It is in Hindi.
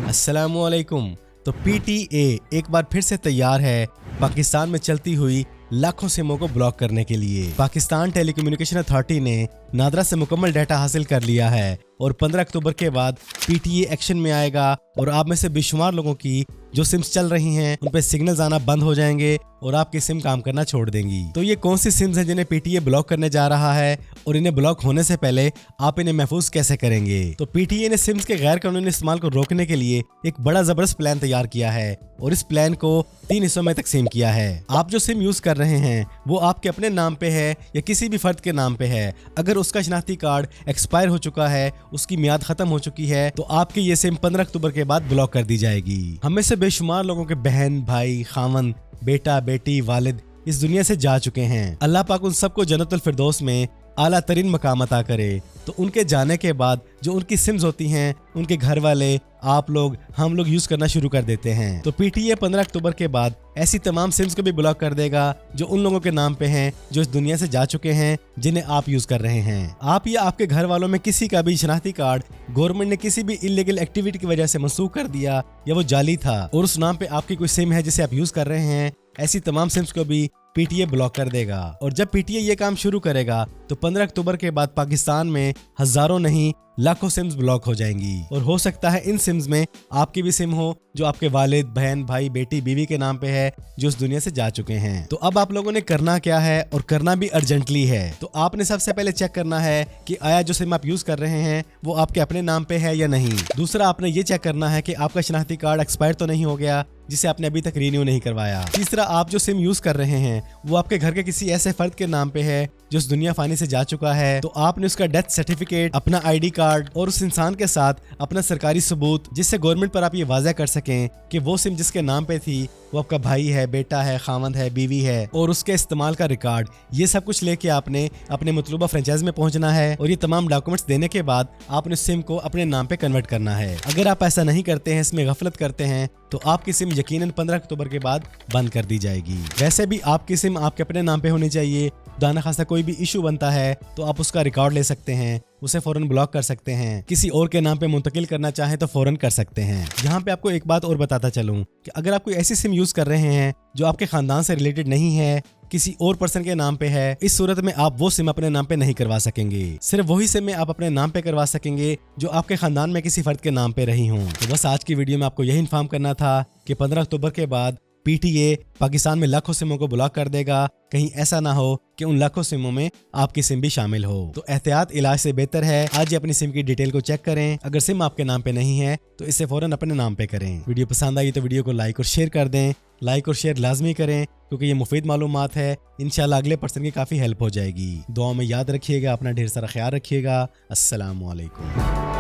अस्सलामुअलैकुम। तो पीटीए एक बार फिर से तैयार है पाकिस्तान में चलती हुई लाखों सिमों को ब्लॉक करने के लिए। पाकिस्तान टेलीकम्युनिकेशन अथॉरिटी ने नादरा से मुकम्मल डाटा हासिल कर लिया है और 15 अक्टूबर के बाद पीटीए एक्शन में आएगा और आप में से बेशुमार लोगों की जो सिम्स चल रही हैं उन पे सिग्नल्स आना बंद हो जाएंगे और आपकी सिम काम करना छोड़ देंगी। तो ये कौन सी सिम्स हैं जिन्हें पीटीए ब्लॉक करने जा रहा है और इन्हें ब्लॉक होने से पहले आप इन्हें महफूज कैसे करेंगे? तो पीटीए ने सिम्स के गैर कानूनी इस्तेमाल को रोकने के लिए एक बड़ा जबरदस्त प्लान तैयार किया है और इस प्लान को 3 हिस्सों में तकसीम किया है। आप जो सिम यूज कर रहे हैं वो आपके अपने नाम पे है या किसी भी फर्द के नाम पे है। अगर उसका शनाख्ती कार्ड एक्सपायर हो चुका है, उसकी मियाद खत्म हो चुकी है, तो आपकी ये सिम 15 अक्टूबर के बाद ब्लॉक कर दी जाएगी। हमें से बेशुमार लोगों के बहन, भाई, खामन, बेटा, बेटी, वालिद इस दुनिया से जा चुके हैं। अल्लाह पाक उन सबको जन्नतुल फिरदौस में आला तरीन मकाम अता करे। तो उनके जाने के बाद जो उनकी सिम्स होती हैं उनके घर वाले, आप लोग, हम लोग यूज करना शुरू कर देते हैं। तो पीटीए 15 अक्टूबर के बाद ऐसी तमाम सिम्स को भी ब्लॉक कर देगा जो उन लोगों के नाम पे हैं जो इस दुनिया से जा चुके हैं, जिन्हें आप यूज कर रहे हैं। आप या आपके घर वालों में किसी का भी शनाख्ती कार्ड गवर्नमेंट ने किसी भी इलीगल एक्टिविटी की वजह से मनसूख कर दिया या वो जाली था और उस नाम पे आपकी कोई सिम है जिसे आप यूज कर रहे हैं, ऐसी तमाम सिम्स को भी पीटीए ब्लॉक कर देगा। और जब पीटीए ये काम शुरू करेगा तो 15 अक्टूबर के बाद पाकिस्तान में हजारों नहीं लाखों सिम्स ब्लॉक हो जाएंगी और हो सकता है इन सिम्स में आपकी भी सिम हो जो आपके वालिद, बहन, भाई, बेटी, बीवी के नाम पे है जो इस दुनिया से जा चुके हैं। तो अब आप लोगों ने करना क्या है और करना भी अर्जेंटली है। तो आपने सबसे पहले चेक करना है कि आया जो सिम आप यूज कर रहे हैं वो आपके अपने नाम पे है या नहीं। दूसरा, आपने ये चेक करना है कि आपका शनाख्ती कार्ड एक्सपायर तो नहीं हो गया जिसे आपने अभी तक रिन्यू नहीं करवाया। तीसरा, आप जो सिम यूज कर रहे हैं वो आपके घर के किसी ऐसे फर्द के नाम पे है जो इस दुनिया फानी से जा चुका है, तो आपने उसका डेथ सर्टिफिकेट, अपना आईडी कार्ड और उस इंसान के साथ अपना सरकारी सबूत जिससे गवर्नमेंट पर आप ये वाज़ह कर सकें कि वो सिम जिसके नाम पे थी वो आपका भाई है, बेटा है, खामंद है, बीवी है, और उसके इस्तेमाल का रिकॉर्ड, ये सब कुछ लेके आपने अपने मतलूबा फ्रेंचाइज में पहुंचना है और ये तमाम डॉक्यूमेंट्स देने के बाद आपने सिम को अपने नाम पे कन्वर्ट करना है। अगर आप ऐसा नहीं करते हैं, इसमें गफलत करते हैं, तो आपकी सिम यकीनन 15 अक्टूबर के बाद बंद कर दी जाएगी। वैसे भी आपकी सिम आपके अपने नाम पे होनी चाहिए। दाना खासा कोई भी इशू बनता है तो आप उसका रिकॉर्ड ले सकते हैं, उसे फौरन ब्लॉक कर सकते हैं। किसी और के नाम पे मुंतकिल करना चाहें तो फौरन कर सकते हैं। यहाँ पे आपको एक बात और बताता चलूं कि अगर आप कोई ऐसी सिम यूज कर रहे हैं जो आपके खानदान से रिलेटेड नहीं है, किसी और पर्सन के नाम पे है, इस सूरत में आप वो सिम अपने नाम पे नहीं करवा सकेंगे। सिर्फ वही सिम आप अपने नाम पे करवा सकेंगे जो आपके खानदान में किसी फर्द के नाम पे रही हों। तो बस आज की वीडियो में आपको यही इन्फॉर्म करना था कि 15 अक्टूबर के बाद पीटीए पाकिस्तान में लाखों सिमों को ब्लॉक कर देगा। कहीं ऐसा ना हो कि उन लाखों सिमों में आपकी सिम भी शामिल हो। तो एहतियात इलाज से बेहतर है। आज ही अपनी सिम की डिटेल को चेक करें। अगर सिम आपके नाम पे नहीं है तो इसे फौरन अपने नाम पे करें। वीडियो पसंद आई तो वीडियो को लाइक और शेयर कर दें। लाइक और शेयर लाजमी करें क्योंकि ये मुफीद मालूमात है। इंशाल्लाह अगले पर्सन की काफ़ी हेल्प हो जाएगी। दुआ में याद रखिएगा, अपना ढेर सारा ख्याल रखिएगा। अस्सलामु अलैकुम।